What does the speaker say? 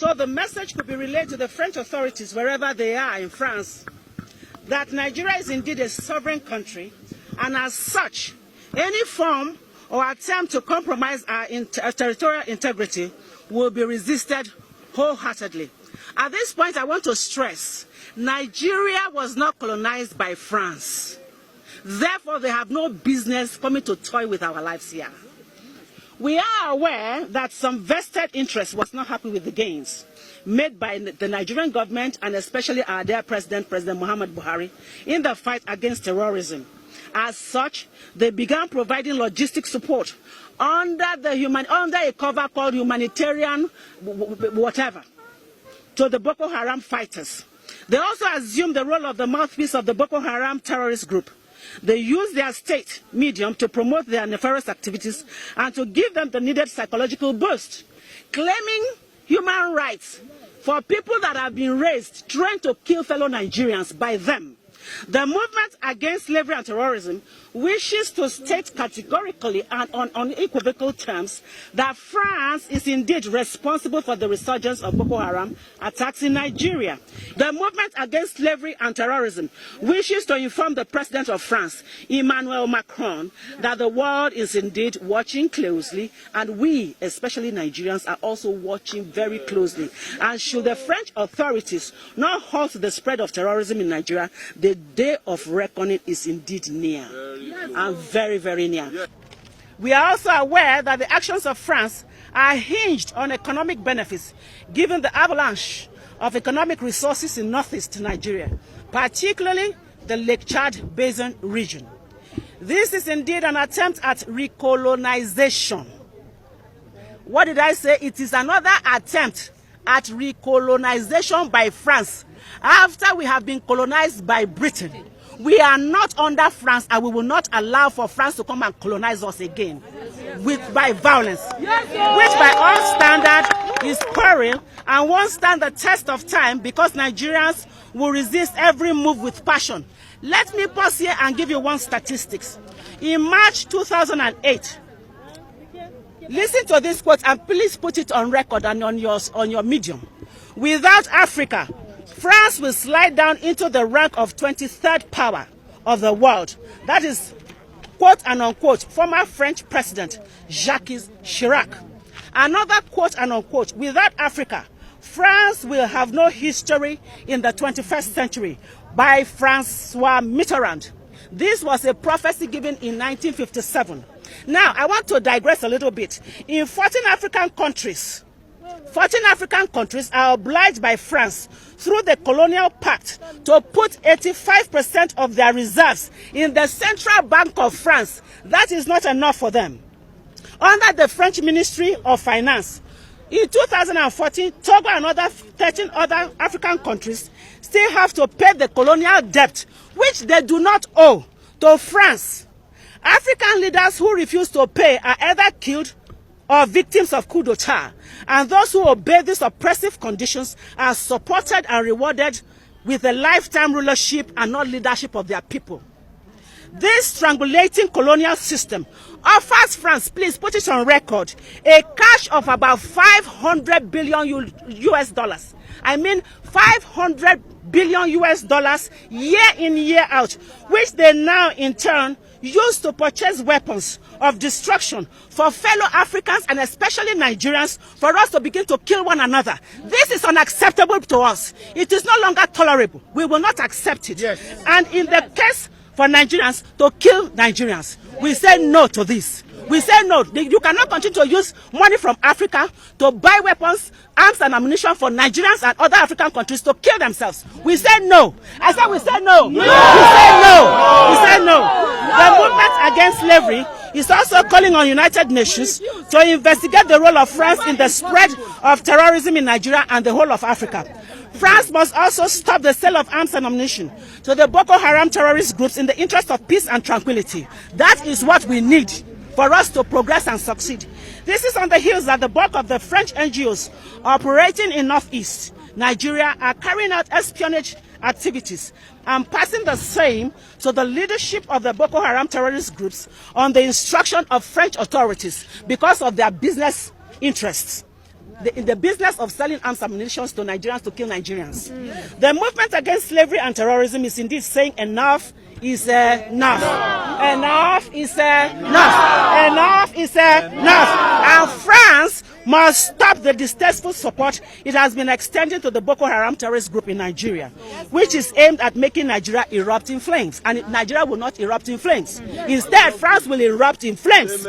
So the message could be relayed to the French authorities wherever they are in France that Nigeria is indeed a sovereign country, and as such, any form or attempt to compromise our territorial integrity will be resisted wholeheartedly. At this point, I want to stress, Nigeria was not colonized by France. Therefore, they have no business coming to toy with our lives here. We are aware that some vested interest was not happy with the gains made by the Nigerian government and especially our dear President Muhammad Buhari, in the fight against terrorism. As such, they began providing logistic support under a cover called humanitarian whatever to the Boko Haram fighters. They also assumed the role of the mouthpiece of the Boko Haram terrorist group. They use their state medium to promote their nefarious activities and to give them the needed psychological boost, claiming human rights for people that have been raised, trained to kill fellow Nigerians by them. The movement against slavery and terrorism wishes to state categorically and on unequivocal terms that France is indeed responsible for the resurgence of Boko Haram attacks in Nigeria. The movement against slavery and terrorism wishes to inform the President of France, Emmanuel Macron, that the world is indeed watching closely, and we, especially Nigerians, are also watching very closely. And should the French authorities not halt the spread of terrorism in Nigeria, the day of reckoning is indeed near, and very, very near. We are also aware that the actions of France are hinged on economic benefits, given the avalanche of economic resources in northeast Nigeria, particularly the Lake Chad Basin region. This is indeed an attempt at recolonization. What did I say? It is another attempt at recolonization by France after we have been colonized by Britain. We are not under France, and we will not allow for France to come and colonize us again by violence, which by all standards is peril and won't stand the test of time, because Nigerians will resist every move with passion. Let me pause here and give you one statistics. In March 2008, listen to this quote and please put it on record and on your medium. Without Africa, France will slide down into the rank of 23rd power of the world. That is, quote and unquote, former French President Jacques Chirac. Another quote and unquote, without Africa, France will have no history in the 21st century, by Francois Mitterrand. This was a prophecy given in 1957. Now, I want to digress a little bit. In 14 African countries are obliged by France through the colonial pact to put 85% of their reserves in the Central Bank of France. That is not enough for them. Under the French Ministry of Finance, in 2014, Togo and 13 other African countries still have to pay the colonial debt, which they do not owe, to France. African leaders who refuse to pay are either killed or victims of coup d'etat, and those who obey these oppressive conditions are supported and rewarded with a lifetime rulership and not leadership of their people. This strangulating colonial system offers France, please put it on record, a cash of about 500 billion US dollars. I mean 500 billion US dollars year in, year out, which they now in turn use to purchase weapons of destruction for fellow Africans and especially Nigerians, for us to begin to kill one another. This is unacceptable to us. It is no longer tolerable. We will not accept it. Yes. And in the case for Nigerians to kill Nigerians, we say no to this. We say no. You cannot continue to use money from Africa to buy weapons, arms and ammunition for Nigerians and other African countries to kill themselves. We say no. I said we say no. No. We say no. We say no. The movement against slavery is also calling on United Nations to investigate the role of France in the spread of terrorism in Nigeria and the whole of Africa. France must also stop the sale of arms and ammunition to the Boko Haram terrorist groups in the interest of peace and tranquility. That is what we need for us to progress and succeed. This is on the heels that the bulk of the French NGOs operating in Northeast Nigeria are carrying out espionage activities and passing the same to the leadership of the Boko Haram terrorist groups on the instruction of French authorities because of their business interests. in the business of selling arms and ammunition to Nigerians to kill Nigerians. The movement against slavery and terrorism is indeed saying enough is enough. Enough is enough. Enough is enough. And France must stop the distasteful support it has been extending to the Boko Haram terrorist group in Nigeria, which is aimed at making Nigeria erupt in flames. And Nigeria will not erupt in flames. Instead, France will erupt in flames.